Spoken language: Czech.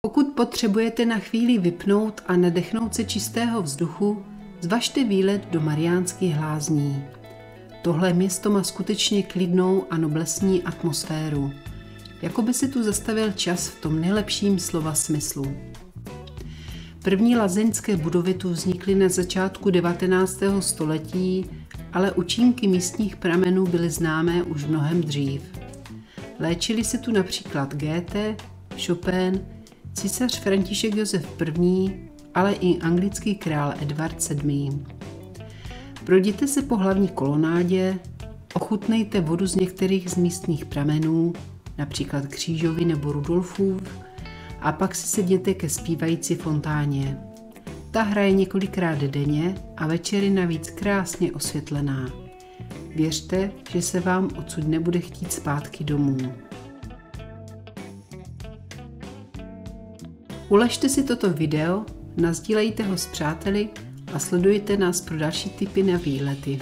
Pokud potřebujete na chvíli vypnout a nadechnout se čistého vzduchu, zvažte výlet do Mariánských Lázní. Tohle město má skutečně klidnou a noblesní atmosféru. Jako by si tu zastavil čas v tom nejlepším slova smyslu. První lázeňské budovy tu vznikly na začátku 19. století, ale účinky místních pramenů byly známé už mnohem dřív. Léčili se tu například Goethe, Chopin, císař František Josef I., ale i anglický král Edvard VII. Projděte se po hlavní kolonádě, ochutnejte vodu z některých z místních pramenů, například Křížovy nebo Rudolfův, a pak si sedněte ke zpívající fontáně. Ta hraje několikrát denně a večer je navíc krásně osvětlená. Věřte, že se vám odsud nebude chtít zpátky domů. Uležte si toto video, nasdílejte ho s přáteli a sledujte nás pro další tipy na výlety.